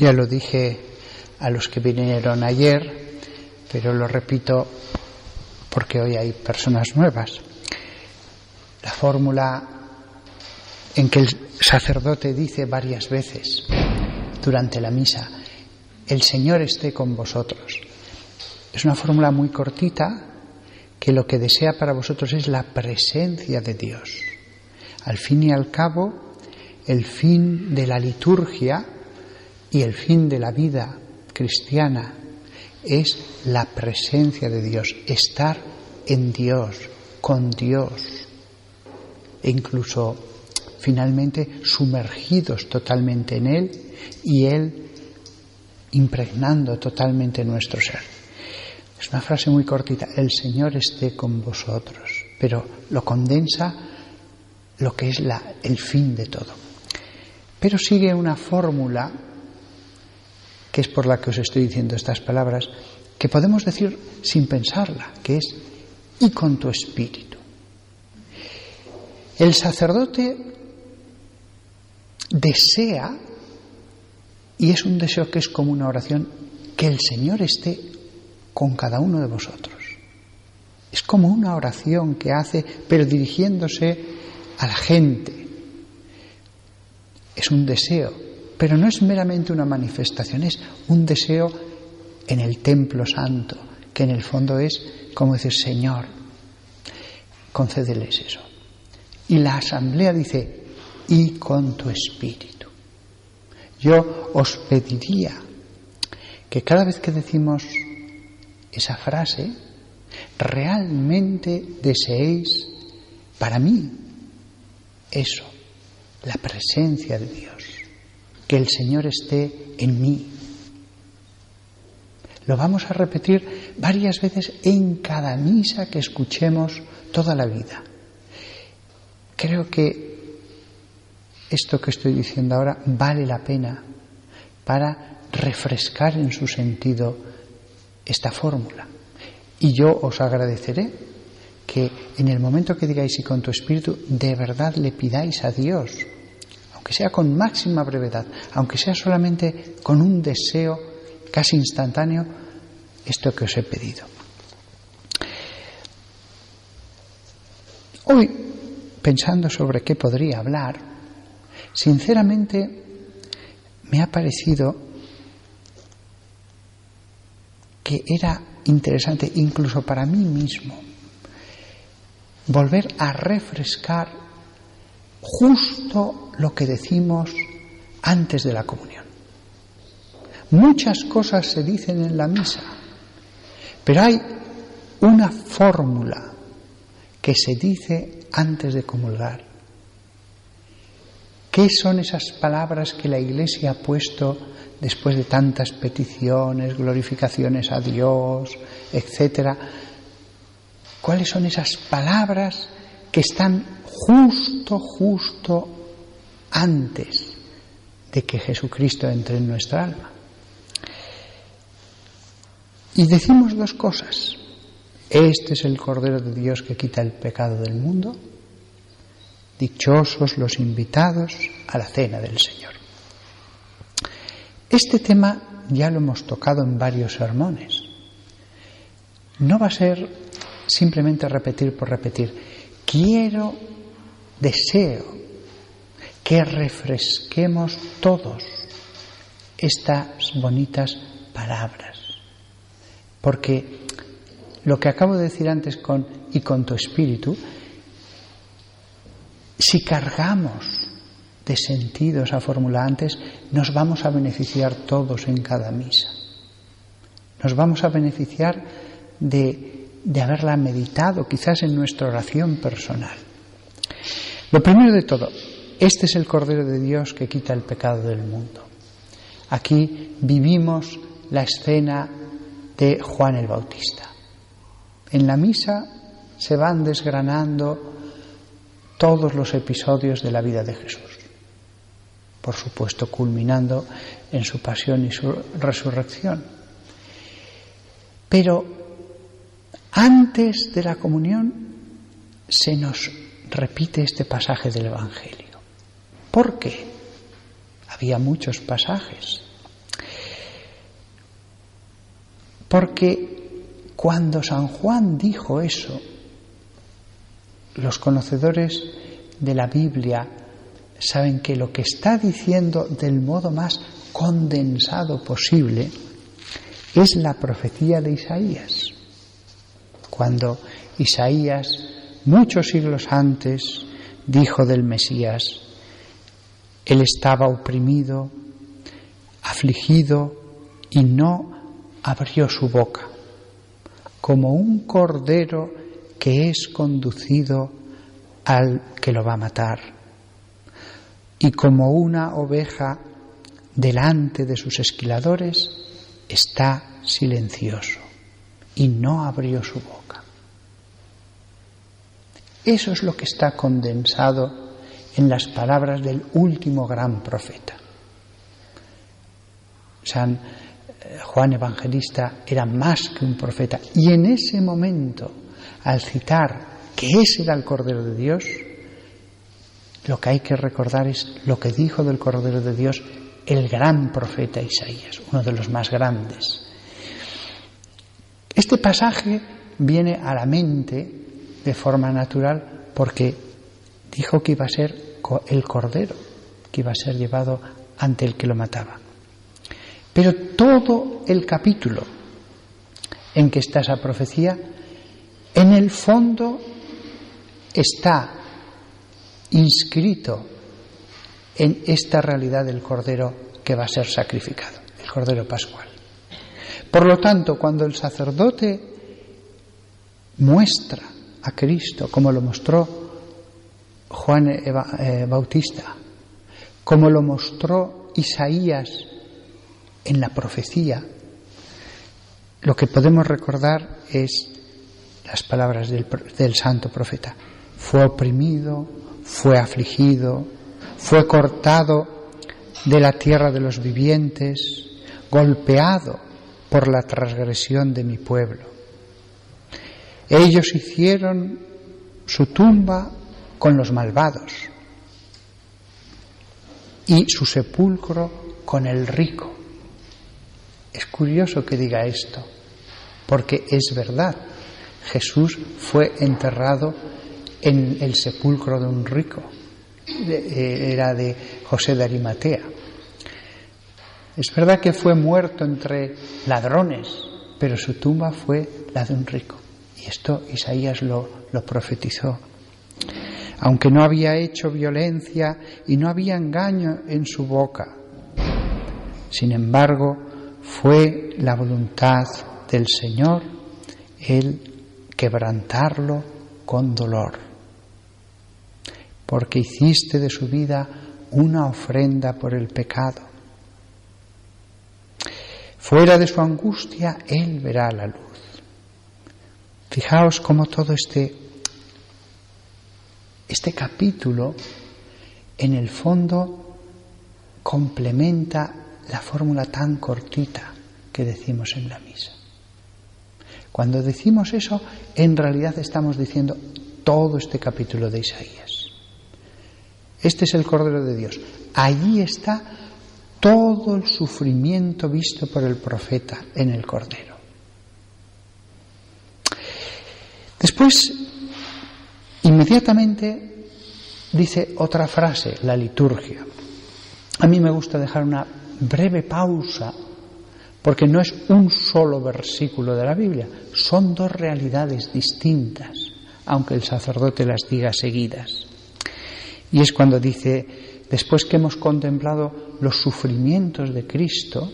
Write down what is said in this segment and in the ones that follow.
Ya lo dije a los que vinieron ayer, pero lo repito porque hoy hay personas nuevas. La fórmula en que el sacerdote dice varias veces durante la misa: el Señor esté con vosotros. Es una fórmula muy cortita que lo que desea para vosotros es la presencia de Dios. Al fin y al cabo, el fin de la liturgia y el fin de la vida cristiana es la presencia de Dios, estar en Dios, con Dios, e incluso finalmente sumergidos totalmente en Él y Él impregnando totalmente nuestro ser. Es una frase muy cortita: el Señor esté con vosotros, pero lo condensa lo que es el fin de todo. Pero sigue una fórmula, que es por la que os estoy diciendo estas palabras, que podemos decir sin pensarla, que es: y con tu espíritu. El sacerdote desea, y es un deseo que es como una oración, que el Señor esté con cada uno de vosotros. Es como una oración que hace, pero dirigiéndose a la gente. Es un deseo, pero no es meramente una manifestación, es un deseo en el templo santo, que en el fondo es como decir: Señor, concédeles eso. Y la asamblea dice: y con tu espíritu. Yo os pediría que cada vez que decimos esa frase, realmente deseéis para mí eso, la presencia de Dios, que el Señor esté en mí. Lo vamos a repetir varias veces en cada misa que escuchemos toda la vida. Creo que esto que estoy diciendo ahora vale la pena para refrescar en su sentido esta fórmula. Y yo os agradeceré que en el momento que digáis y con tu espíritu, de verdad le pidáis a Dios, aunque sea con máxima brevedad, aunque sea solamente con un deseo casi instantáneo, esto que os he pedido. Hoy, pensando sobre qué podría hablar, sinceramente me ha parecido que era interesante, incluso para mí mismo, volver a refrescar justo lo que decimos antes de la comunión. Muchas cosas se dicen en la misa, pero hay una fórmula que se dice antes de comulgar. ¿Qué son esas palabras que la Iglesia ha puesto después de tantas peticiones, glorificaciones a Dios, etcétera? ¿Cuáles son esas palabras que están justo antes de que Jesucristo entre en nuestra alma? Y decimos dos cosas: este es el Cordero de Dios que quita el pecado del mundo. Dichosos los invitados a la cena del Señor. Este tema ya lo hemos tocado en varios sermones. No va a ser simplemente repetir por repetir. Deseo que refresquemos todos estas bonitas palabras. Porque lo que acabo de decir antes y con tu espíritu, si cargamos de sentido esa fórmula antes, nos vamos a beneficiar todos en cada misa. Nos vamos a beneficiar de haberla meditado, quizás en nuestra oración personal. Lo primero de todo, este es el Cordero de Dios que quita el pecado del mundo. Aquí vivimos la escena de Juan el Bautista. En la misa se van desgranando todos los episodios de la vida de Jesús, por supuesto culminando en su pasión y su resurrección. Pero antes de la comunión se nos repite este pasaje del Evangelio. ¿Por qué? Había muchos pasajes. Porque cuando San Juan dijo eso, los conocedores de la Biblia saben que lo que está diciendo del modo más condensado posible es la profecía de Isaías. Cuando Isaías, muchos siglos antes, dijo del Mesías: Él estaba oprimido, afligido y no abrió su boca, como un cordero que es conducido al que lo va a matar, y como una oveja delante de sus esquiladores está silencioso y no abrió su boca. Eso es lo que está condensado en las palabras del último gran profeta. San Juan Evangelista era más que un profeta, y en ese momento, al citar que ese era el Cordero de Dios, lo que hay que recordar es lo que dijo del Cordero de Dios el gran profeta Isaías, uno de los más grandes. Este pasaje viene a la mente de forma natural porque dijo que iba a ser el Cordero, que iba a ser llevado ante el que lo mataba. Pero todo el capítulo en que está esa profecía, en el fondo está inscrito en esta realidad del Cordero que va a ser sacrificado, el Cordero Pascual. Por lo tanto, cuando el sacerdote muestra a Cristo, como lo mostró Juan Bautista, como lo mostró Isaías en la profecía, lo que podemos recordar es las palabras del santo profeta: fue oprimido, fue afligido, fue cortado de la tierra de los vivientes, golpeado por la transgresión de mi pueblo. Ellos hicieron su tumba con los malvados y su sepulcro con el rico. Es curioso que diga esto, porque es verdad. Jesús fue enterrado en el sepulcro de un rico, era de José de Arimatea. Es verdad que fue muerto entre ladrones, pero su tumba fue la de un rico. Y esto Isaías lo profetizó. Aunque no había hecho violencia y no había engaño en su boca, sin embargo, fue la voluntad del Señor el quebrantarlo con dolor, porque hiciste de su vida una ofrenda por el pecado. Fuera de su angustia, Él verá la luz. Fijaos cómo todo este capítulo, en el fondo, complementa la fórmula tan cortita que decimos en la misa. Cuando decimos eso, en realidad estamos diciendo todo este capítulo de Isaías. Este es el Cordero de Dios. Allí está todo el sufrimiento visto por el profeta en el Cordero. Después, inmediatamente, dice otra frase, la liturgia. A mí me gusta dejar una breve pausa, porque no es un solo versículo de la Biblia, son dos realidades distintas, aunque el sacerdote las diga seguidas. Y es cuando dice, después que hemos contemplado los sufrimientos de Cristo,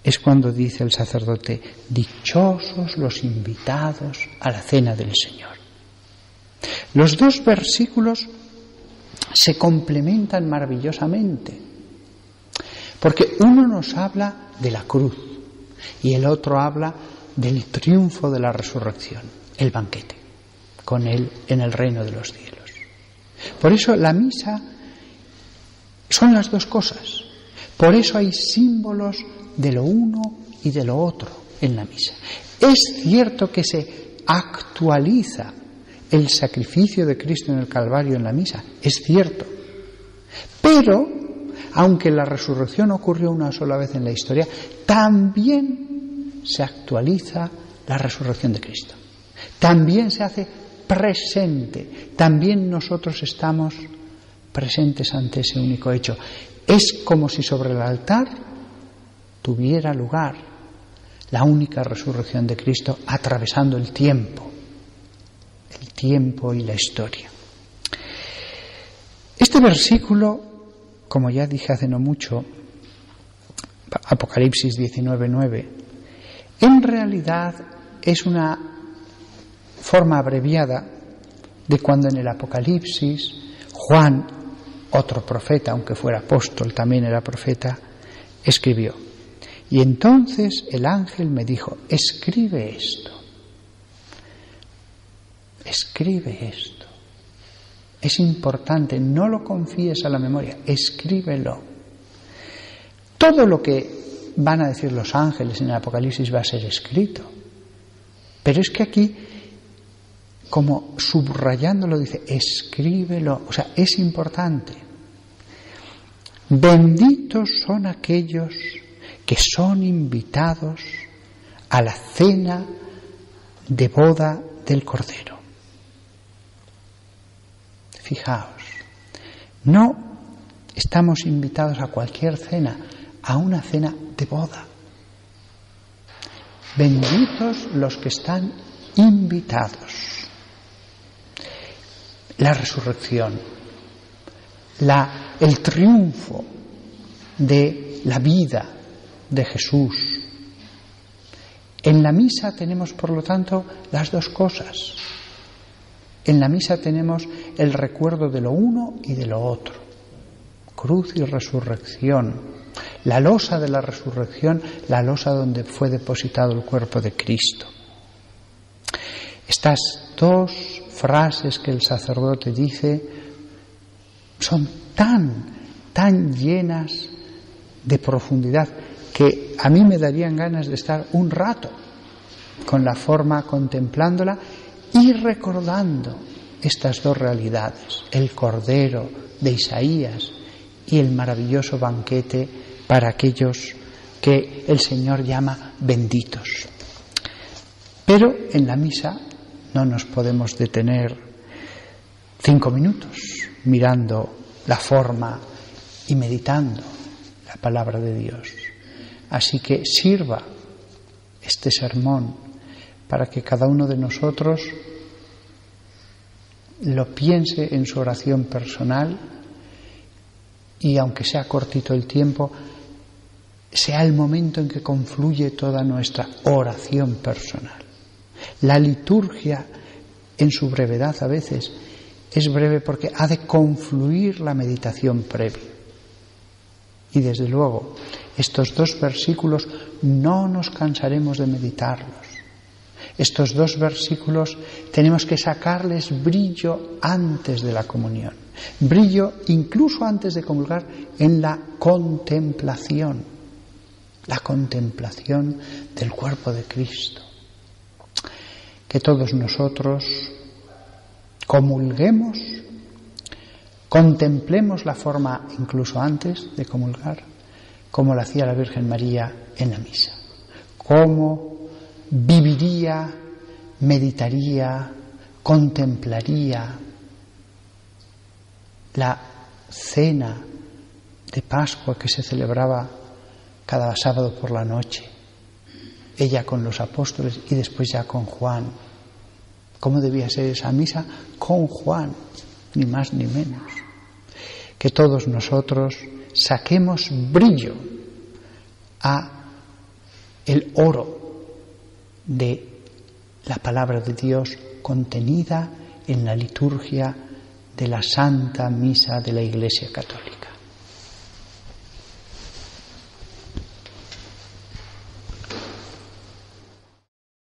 es cuando dice el sacerdote: dichosos los invitados a la cena del Señor. Los dos versículos se complementan maravillosamente, porque uno nos habla de la cruz y el otro habla del triunfo de la resurrección, el banquete, con Él en el reino de los cielos. Por eso la misa son las dos cosas, por eso hay símbolos de lo uno y de lo otro en la misa. Es cierto que se actualiza el sacrificio de Cristo en el Calvario en la misa, es cierto, pero aunque la resurrección ocurrió una sola vez en la historia, también se actualiza la resurrección de Cristo. También se hace presente. También nosotros estamos presentes ante ese único hecho. Es como si sobre el altar tuviera lugar la única resurrección de Cristo atravesando el tiempo y la historia. Este versículo, como ya dije hace no mucho, Apocalipsis 19:9, en realidad es una forma abreviada de cuando en el Apocalipsis Juan, otro profeta, aunque fuera apóstol, también era profeta, escribió: y entonces el ángel me dijo, escribe esto. Escribe esto. Es importante, no lo confíes a la memoria, escríbelo. Todo lo que van a decir los ángeles en el Apocalipsis va a ser escrito. Pero es que aquí, como subrayándolo, dice, escríbelo. O sea, es importante. Benditos son aquellos que son invitados a la cena de boda del Cordero. Fijaos, no estamos invitados a cualquier cena, a una cena de boda. Benditos los que están invitados. La resurrección, el triunfo de la vida de Jesús. En la misa tenemos, por lo tanto, las dos cosas. En la misa tenemos el recuerdo de lo uno y de lo otro. Cruz y resurrección. La losa de la resurrección, la losa donde fue depositado el cuerpo de Cristo. Estas dos frases que el sacerdote dice son tan llenas de profundidad que a mí me darían ganas de estar un rato con la forma contemplándola y recordando estas dos realidades, el Cordero de Isaías y el maravilloso banquete para aquellos que el Señor llama benditos. Pero en la misa no nos podemos detener 5 minutos mirando la forma y meditando la palabra de Dios. Así que sirva este sermón para que cada uno de nosotros lo piense en su oración personal y, aunque sea cortito el tiempo, sea el momento en que confluye toda nuestra oración personal. La liturgia, en su brevedad a veces, es breve porque ha de confluir la meditación previa. Y desde luego, estos dos versículos no nos cansaremos de meditarlos. Estos dos versículos tenemos que sacarles brillo antes de la comunión, brillo incluso antes de comulgar en la contemplación del cuerpo de Cristo. Que todos nosotros comulguemos, contemplemos la forma incluso antes de comulgar, como lo hacía la Virgen María en la misa. Cómo viviría, meditaría, contemplaría la cena de Pascua que se celebraba cada sábado por la noche, ella con los apóstoles y después ya con Juan. ¿Cómo debía ser esa misa? Con Juan, ni más ni menos. Que todos nosotros saquemos brillo a el oro de la palabra de Dios contenida en la liturgia de la Santa Misa de la Iglesia Católica.